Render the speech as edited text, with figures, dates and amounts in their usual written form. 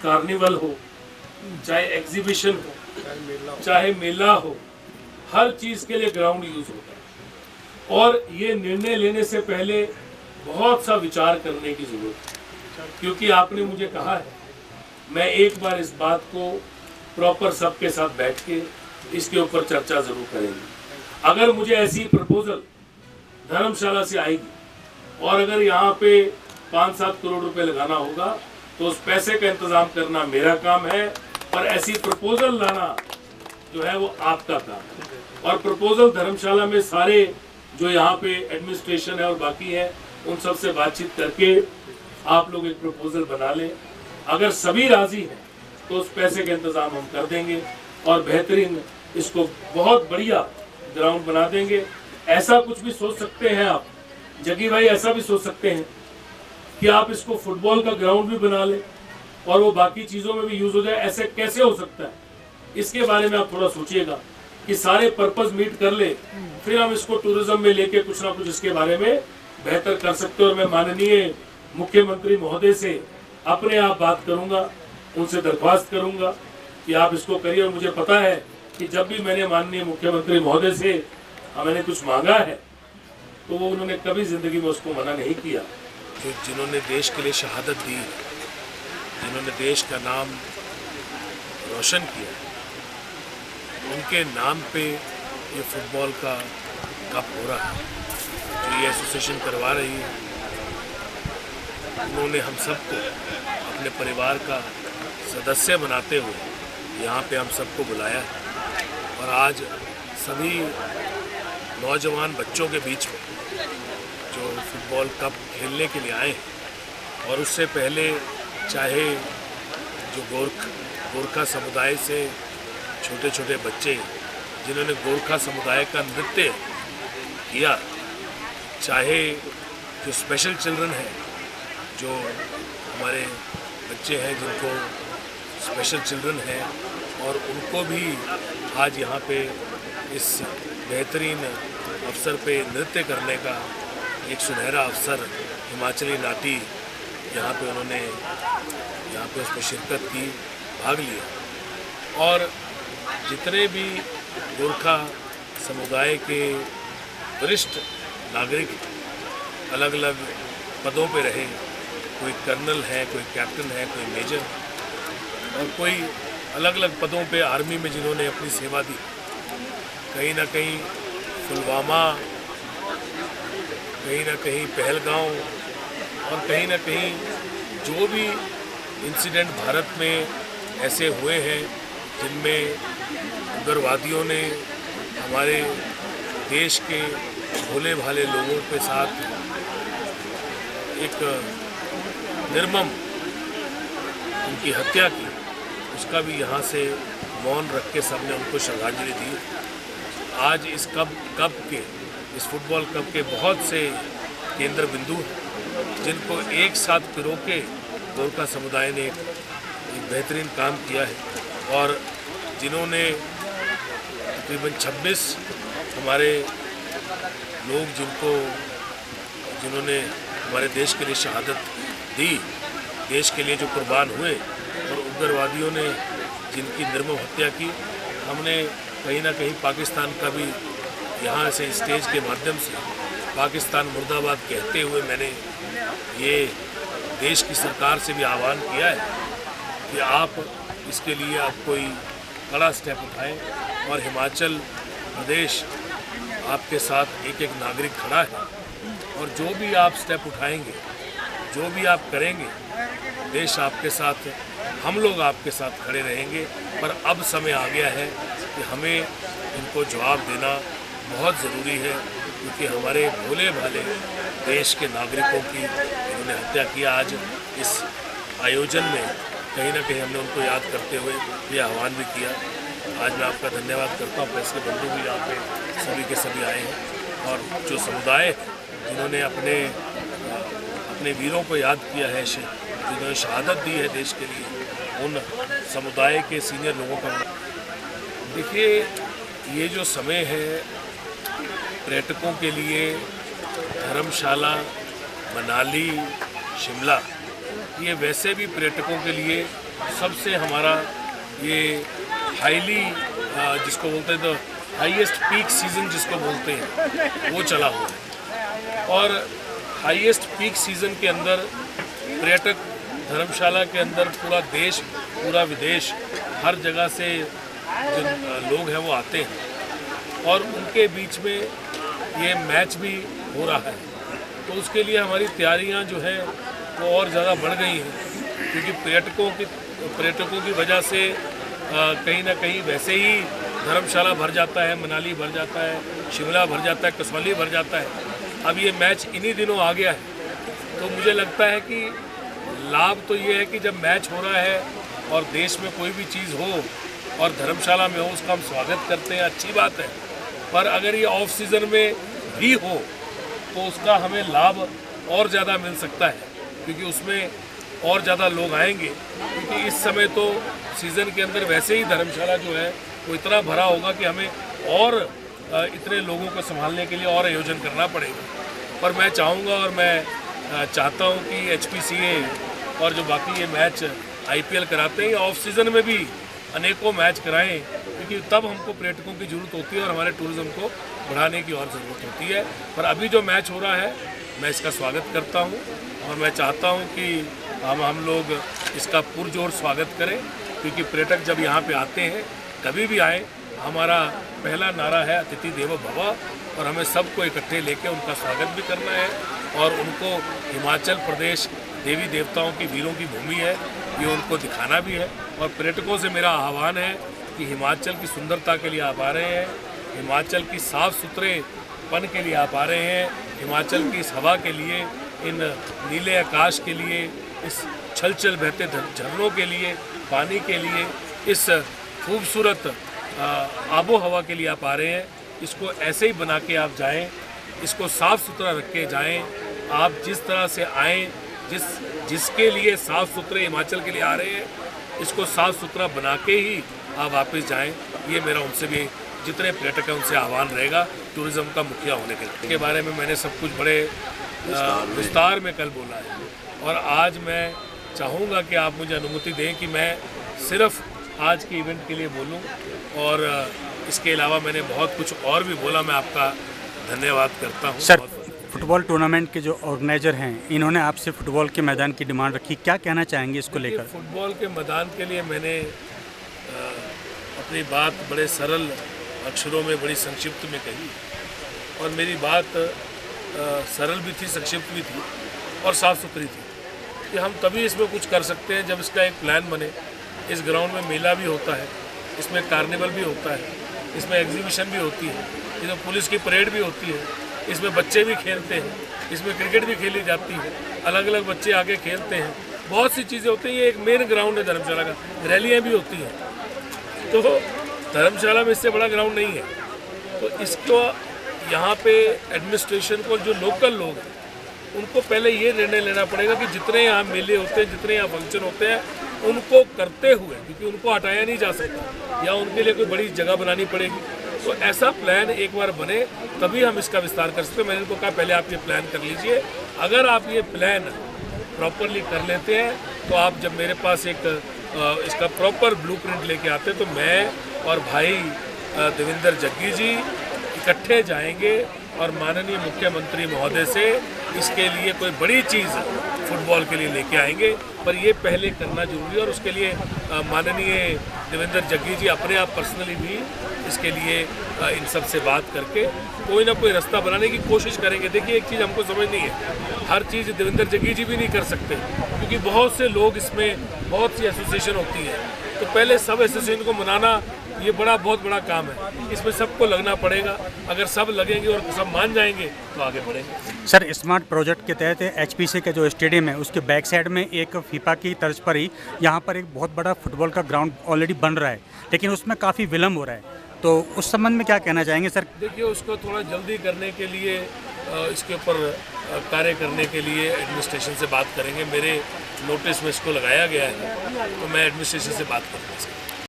Carnival हो, चाहे exhibition हो, चाहे मेला हो, हर चीज़ के लिए ग्राउंड यूज होता है। और ये निर्णय लेने से पहले बहुत सा विचार करने की जरूरत है, क्योंकि आपने मुझे कहा है, मैं एक बार इस बात को प्रॉपर सबके साथ बैठ के इसके ऊपर चर्चा जरूर करेंगे। अगर मुझे ऐसी प्रपोजल धर्मशाला से आएगी और अगर यहाँ पे 5-7 करोड़ रुपए लगाना होगा तो उस पैसे का इंतजाम करना मेरा काम है, और ऐसी प्रपोजल लाना जो है वो आपका काम है। और प्रपोजल धर्मशाला में सारे जो यहाँ पे एडमिनिस्ट्रेशन है और बाकी है उन सब से बातचीत करके आप लोग एक प्रपोजल बना लें। अगर सभी राजी हैं तो उस पैसे का इंतजाम हम कर देंगे और बेहतरीन इसको बहुत बढ़िया ग्राउंड बना देंगे। ऐसा कुछ भी सोच सकते हैं आप, जगी भाई, ऐसा भी सोच सकते हैं कि आप इसको फुटबॉल का ग्राउंड भी बना लें और वो बाकी चीज़ों में भी यूज हो जाए। ऐसे कैसे हो सकता है, इसके बारे में आप थोड़ा सोचिएगा कि सारे पर्पस मीट कर ले, फिर हम इसको टूरिज्म में लेके कुछ ना कुछ इसके बारे में बेहतर कर सकते हैं। और मैं माननीय मुख्यमंत्री महोदय से अपने आप बात करूंगा, उनसे दरख्वास्त करूंगा कि आप इसको करिए। और मुझे पता है कि जब भी मैंने माननीय मुख्यमंत्री महोदय से मैंने कुछ मांगा है तो वो उन्होंने कभी जिंदगी में उसको मना नहीं किया। तो जिन्होंने देश के लिए शहादत दी, जिन्होंने देश का नाम रोशन किया, उनके नाम पे ये फुटबॉल का कप हो रहा है, जो ये एसोसिएशन करवा रही है। उन्होंने हम सबको अपने परिवार का सदस्य बनाते हुए यहाँ पे हम सबको बुलाया है। और आज सभी नौजवान बच्चों के बीच में जो फुटबॉल कप खेलने के लिए आए हैं, और उससे पहले चाहे जो गोरखा समुदाय से छोटे छोटे बच्चे जिन्होंने गोरखा समुदाय का नृत्य किया, चाहे जो स्पेशल चिल्ड्रन हैं, जो हमारे बच्चे हैं जिनको स्पेशल चिल्ड्रन हैं, और उनको भी आज यहाँ पे इस बेहतरीन अवसर पे नृत्य करने का एक सुनहरा अवसर, हिमाचली नाटी यहाँ पे उन्होंने यहाँ पे उसमें शिरकत की, भाग लिया। और जितने भी गोरखा समुदाय के वरिष्ठ नागरिक अलग अलग पदों पे रहे, कोई कर्नल है, कोई कैप्टन है, कोई मेजर, और कोई अलग अलग पदों पे आर्मी में जिन्होंने अपनी सेवा दी, कहीं ना कहीं पुलवामा, कहीं ना कहीं पहलगांव, और कहीं ना कहीं जो भी इंसिडेंट भारत में ऐसे हुए हैं जिनमें उग्रवादियों ने हमारे देश के भोले भाले लोगों के साथ एक निर्मम उनकी हत्या की, उसका भी यहाँ से मौन रख के सबने उनको श्रद्धांजलि दी। आज इस इस फुटबॉल कप के बहुत से केंद्र बिंदु हैं जिनको एक साथ पिरो के गोरखा समुदाय ने एक बेहतरीन काम किया है, और जिन्होंने तकरीबन 26 हमारे लोग जिन्होंने हमारे देश के लिए शहादत दी, देश के लिए जो कुर्बान हुए, और उग्रवादियों ने जिनकी निर्मम हत्या की, हमने कहीं ना कहीं पाकिस्तान का भी यहाँ से स्टेज के माध्यम से पाकिस्तान मुर्दाबाद कहते हुए मैंने ये देश की सरकार से भी आह्वान किया है कि आप इसके लिए आप कोई कड़ा स्टेप उठाएं, और हिमाचल प्रदेश आपके साथ एक एक नागरिक खड़ा है, और जो भी आप स्टेप उठाएंगे, जो भी आप करेंगे, देश आपके साथ, हम लोग आपके साथ खड़े रहेंगे। पर अब समय आ गया है कि हमें इनको जवाब देना बहुत ज़रूरी है, क्योंकि हमारे भोले भाले देश के नागरिकों की इन्होंने हत्या किया। आज इस आयोजन में कहीं ना कहीं हमने उनको याद करते हुए ये आह्वान भी किया। आज मैं आपका धन्यवाद करता हूँ, प्रेस के बंधु भी यहाँ पे सभी के सभी आए हैं, और जो समुदाय जिन्होंने अपने वीरों को याद किया है, जिन्होंने शहादत दी है देश के लिए, उन समुदाय के सीनियर लोगों का। देखिए, ये जो समय है पर्यटकों के लिए, धर्मशाला, मनाली, शिमला, ये वैसे भी पर्यटकों के लिए सबसे हमारा ये हाईली जिसको बोलते हैं तो हाईएस्ट पीक सीज़न जिसको बोलते हैं वो चला हुआ है। और हाईएस्ट पीक सीज़न के अंदर पर्यटक धर्मशाला के अंदर पूरा देश पूरा विदेश हर जगह से जो लोग हैं वो आते हैं और उनके बीच में ये मैच भी हो रहा है। तो उसके लिए हमारी तैयारियां जो है वो और ज़्यादा बढ़ गई हैं, क्योंकि पर्यटकों की वजह से कहीं ना कहीं वैसे ही धर्मशाला भर जाता है, मनाली भर जाता है, शिमला भर जाता है, कसौली भर जाता है। अब ये मैच इन्हीं दिनों आ गया है, तो मुझे लगता है कि लाभ तो ये है कि जब मैच हो रहा है और देश में कोई भी चीज़ हो और धर्मशाला में हो, उसका हम स्वागत करते हैं, अच्छी बात है। पर अगर ये ऑफ सीज़न में भी हो तो उसका हमें लाभ और ज़्यादा मिल सकता है, क्योंकि उसमें और ज़्यादा लोग आएंगे। क्योंकि इस समय तो सीज़न के अंदर वैसे ही धर्मशाला जो है वो इतना भरा होगा कि हमें और इतने लोगों को संभालने के लिए और आयोजन करना पड़ेगा। पर मैं चाहूँगा और मैं चाहता हूँ कि HPCA और जो बाकी ये मैच IPL कराते हैं, ऑफ सीज़न में भी अनेकों मैच कराएं, क्योंकि तब हमको पर्यटकों की ज़रूरत होती है और हमारे टूरिज़्म को बढ़ाने की और ज़रूरत होती है। पर अभी जो मैच हो रहा है मैं इसका स्वागत करता हूँ और मैं चाहता हूँ कि हम लोग इसका पुरजोर स्वागत करें, क्योंकि पर्यटक जब यहाँ पे आते हैं कभी भी आए, हमारा पहला नारा है अतिथि देवो भव, और हमें सबको इकट्ठे लेके उनका स्वागत भी करना है और उनको हिमाचल प्रदेश देवी देवताओं की वीरों की भूमि है ये उनको दिखाना भी है। और पर्यटकों से मेरा आह्वान है कि हिमाचल की सुंदरता के लिए आप आ रहे हैं, हिमाचल की साफ़ सुथरेपन के लिए आप आ रहे हैं, हिमाचल की इस हवा के लिए, इन नीले आकाश के लिए, इस छल छल बहते झरनों के लिए, पानी के लिए, इस खूबसूरत आबो हवा के लिए आप आ रहे हैं। इसको ऐसे ही बना के आप जाएं, इसको साफ़ सुथरा रख के जाएं। आप जिस तरह से आएँ, जिसके लिए साफ़ सुथरे हिमाचल के लिए आ रहे हैं, इसको साफ़ सुथरा बना के ही आप वापस जाएं। ये मेरा उनसे भी, जितने पर्यटक हैं उनसे आह्वान रहेगा टूरिज़्म का मुखिया होने के बारे में। मैंने सब कुछ बड़े विस्तार में कल बोला है और आज मैं चाहूँगा कि आप मुझे अनुमति दें कि मैं सिर्फ आज के इवेंट के लिए बोलूं, और इसके अलावा मैंने बहुत कुछ और भी बोला। मैं आपका धन्यवाद करता हूं। सर, फुटबॉल टूर्नामेंट के जो ऑर्गेनाइजर हैं इन्होंने आपसे फुटबॉल के मैदान की डिमांड रखी, क्या कहना चाहेंगे इसको लेकर? फुटबॉल के मैदान के लिए मैंने अपनी बात बड़े सरल अक्षरों में, बड़ी संक्षिप्त में कही, और मेरी बात सरल भी थी, संक्षिप्त भी थी और साफ़ सुथरी थी कि हम तभी इसमें कुछ कर सकते हैं जब इसका एक प्लान बने। इस ग्राउंड में मेला भी होता है, इसमें कार्निवल भी होता है, इसमें एग्जीबिशन भी होती है, इसमें पुलिस की परेड भी होती है, इसमें बच्चे भी खेलते हैं, इसमें क्रिकेट भी खेली जाती है, अलग अलग बच्चे आके खेलते हैं, बहुत सी चीज़ें होती हैं। ये एक मेन ग्राउंड है धर्मशाला का, रैलियाँ भी होती हैं। तो धर्मशाला में इससे बड़ा ग्राउंड नहीं है। तो इसको यहाँ पे एडमिनिस्ट्रेशन को, जो लोकल लोग हैं, उनको पहले ये निर्णय लेना पड़ेगा कि जितने यहाँ मेले होते हैं, जितने यहाँ फंक्शन होते हैं, उनको करते हुए, क्योंकि उनको हटाया नहीं जा सकता या उनके लिए कोई बड़ी जगह बनानी पड़ेगी। तो ऐसा प्लान एक बार बने तभी हम इसका विस्तार कर सकते हैं। मैंने इनको कहा पहले आप ये प्लान कर लीजिए, अगर आप ये प्लान प्रॉपरली कर लेते हैं तो आप जब मेरे पास एक इसका प्रॉपर ब्लूप्रिंट लेके आते हैं तो मैं और भाई देवेंद्र जग्गी जी इकट्ठे जाएंगे और माननीय मुख्यमंत्री महोदय से इसके लिए कोई बड़ी चीज़ फुटबॉल के लिए लेके आएंगे। पर ये पहले करना जरूरी है और उसके लिए माननीय देवेंद्र जग्गी जी अपने आप पर्सनली भी इसके लिए इन सब से बात करके कोई ना कोई रास्ता बनाने की कोशिश करेंगे। देखिए, एक चीज़ हमको समझनी है, हर चीज़ देवेंद्र जग्गी जी भी नहीं कर सकते, क्योंकि बहुत से लोग इसमें, बहुत सी एसोसिएशन होती है। तो पहले सब एसोसिएशन को मनाना ये बहुत बड़ा काम है, इसमें सबको लगना पड़ेगा। अगर सब लगेंगे और सब मान जाएंगे तो आगे बढ़ेंगे। सर, स्मार्ट प्रोजेक्ट के तहत HPCA का जो स्टेडियम है उसके बैक साइड में एक फीफा की तर्ज पर ही यहाँ पर एक बहुत बड़ा फुटबॉल का ग्राउंड ऑलरेडी बन रहा है, लेकिन उसमें काफ़ी विलम्ब हो रहा है, तो उस संबंध में क्या कहना चाहेंगे सर? देखिए, उसको थोड़ा जल्दी करने के लिए, इसके ऊपर कार्य करने के लिए एडमिनिस्ट्रेशन से बात करेंगे। मेरे नोटिस में इसको लगाया गया है, तो मैं एडमिनिस्ट्रेशन से बात करूँगा।